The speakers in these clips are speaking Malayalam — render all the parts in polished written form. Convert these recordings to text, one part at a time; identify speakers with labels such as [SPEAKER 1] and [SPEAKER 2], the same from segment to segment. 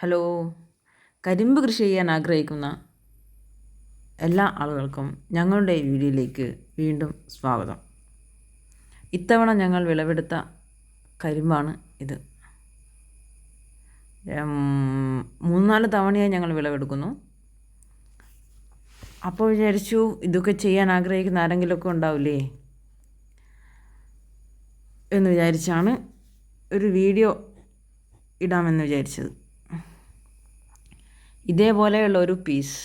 [SPEAKER 1] ഹലോ, കരിമ്പ് കൃഷി ചെയ്യാൻ ആഗ്രഹിക്കുന്ന എല്ലാ ആളുകൾക്കും ഞങ്ങളുടെ ഈ വീഡിയോയിലേക്ക് വീണ്ടും സ്വാഗതം. ഇത്തവണ ഞങ്ങൾ വിളവെടുത്ത കരിമ്പാണ് ഇത്. 3-4 തവണയായി ഞങ്ങൾ വിളവെടുക്കുന്നു. അപ്പോൾ വിചാരിച്ചു ഇതൊക്കെ ചെയ്യാൻ ആഗ്രഹിക്കുന്ന ആരെങ്കിലുമൊക്കെ ഉണ്ടാവില്ലേ എന്ന് വിചാരിച്ചാണ് ഒരു വീഡിയോ ഇടാമെന്ന് വിചാരിച്ചത്. ഇതേപോലെയുള്ള ഒരു പീസ്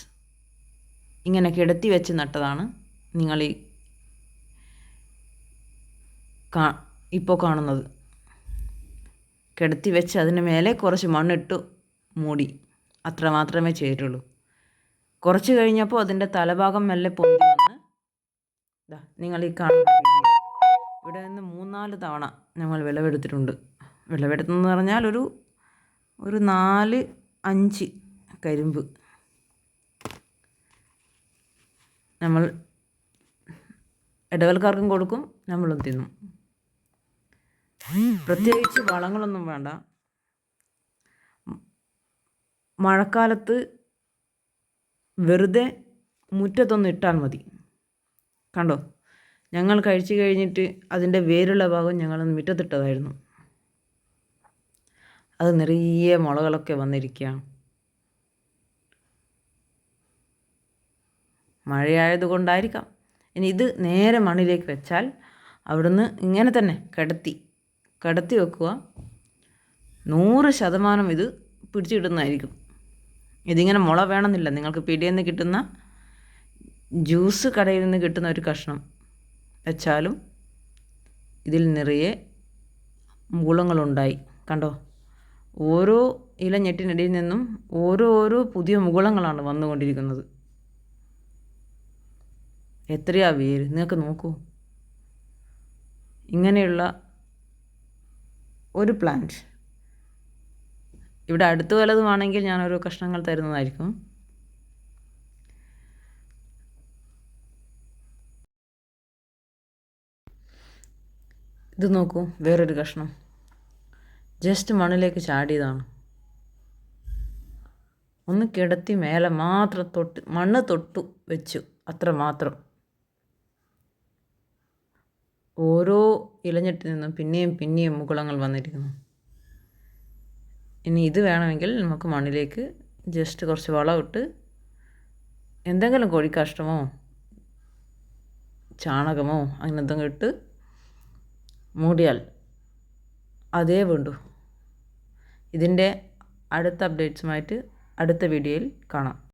[SPEAKER 1] ഇങ്ങനെ കിടത്തി വെച്ച് നട്ടതാണ് നിങ്ങൾ ഇപ്പോൾ കാണുന്നത്. കിടത്തി വെച്ച് അതിന് മേലെ കുറച്ച് മണ്ണിട്ട് മൂടി, അത്ര മാത്രമേ ചെയ്തിട്ടുള്ളൂ. കുറച്ച് കഴിഞ്ഞപ്പോൾ അതിൻ്റെ തലഭാഗം മെല്ലെ പൊന്തി വന്ന് നിങ്ങൾ കാണുന്ന ഇവിടെ നിന്ന് 3-4 തവണ ഞങ്ങൾ വിളവെടുത്തിട്ടുണ്ട്. വിളവെടുത്തെന്ന് പറഞ്ഞാൽ ഒരു 4-5 കരിമ്പ് നമ്മൾ ഇടവൽക്കാർക്കും കൊടുക്കും, നമ്മളും തിന്നും. പ്രത്യേകിച്ച് വളങ്ങളൊന്നും വേണ്ട. മഴക്കാലത്ത് വെറുതെ മുറ്റത്തൊന്ന് ഇട്ടാൽ മതി. കണ്ടോ, ഞങ്ങൾ കഴിച്ചു കഴിഞ്ഞിട്ട് അതിൻ്റെ വേരുള്ള ഭാഗം ഞങ്ങൾ മുറ്റത്തിട്ടതായിരുന്നു. അത് നിറയെ മുളകളൊക്കെ വന്നിരിക്കുകയാണ്. മഴയായതുകൊണ്ടായിരിക്കാം. ഇനി ഇത് നേരെ മണ്ണിലേക്ക് വെച്ചാൽ അവിടുന്ന് ഇങ്ങനെ തന്നെ കിടത്തി വെക്കുക. 100% ഇത് പിടിച്ചിടുന്നതായിരിക്കും. ഇതിങ്ങനെ മുള വേണമെന്നില്ല. നിങ്ങൾക്ക് പീടികയിൽ നിന്ന് കിട്ടുന്ന ജ്യൂസ് കടയിൽ നിന്ന് കിട്ടുന്ന ഒരു കഷ്ണം വെച്ചാലും ഇതിൽ നിറയെ മുകുളങ്ങളുണ്ടായി. കണ്ടോ, ഓരോ ഇലഞ്ഞെട്ടിനിടയിൽ നിന്നും ഓരോ പുതിയ മുകുളങ്ങളാണ് വന്നുകൊണ്ടിരിക്കുന്നത്. എത്രയാ വേര്, നിങ്ങൾക്ക് നോക്കൂ. ഇങ്ങനെയുള്ള ഒരു പ്ലാന്റ് ഇവിടെ അടുത്ത് വല്ലതുമാണെങ്കിൽ ഞാൻ ഓരോ കഷ്ണങ്ങൾ തരുന്നതായിരിക്കും. ഇത് നോക്കൂ, വേറൊരു കഷ്ണം ജസ്റ്റ് മണ്ണിലേക്ക് ചാടിയതാണ്. ഒന്ന് കിടത്തി മേലെ മാത്രം മണ്ണ് തൊട്ടു വെച്ചു, അത്ര മാത്രം. ഓരോ ഇലഞ്ഞെട്ടിൽ നിന്നും പിന്നെയും മുകുളങ്ങൾ വന്നിരിക്കുന്നു. ഇനി ഇത് വേണമെങ്കിൽ നമുക്ക് മണ്ണിലേക്ക് ജസ്റ്റ് കുറച്ച് വളമിട്ട് എന്തെങ്കിലും കോഴിക്കാഷ്ടമോ ചാണകമോ അങ്ങനെ എന്തെങ്കിലും ഇട്ട് മൂടിയാൽ അതേ വേണ്ടു. ഇതിൻ്റെ അടുത്ത അപ്ഡേറ്റ്സുമായിട്ട് അടുത്ത വീഡിയോയിൽ കാണാം.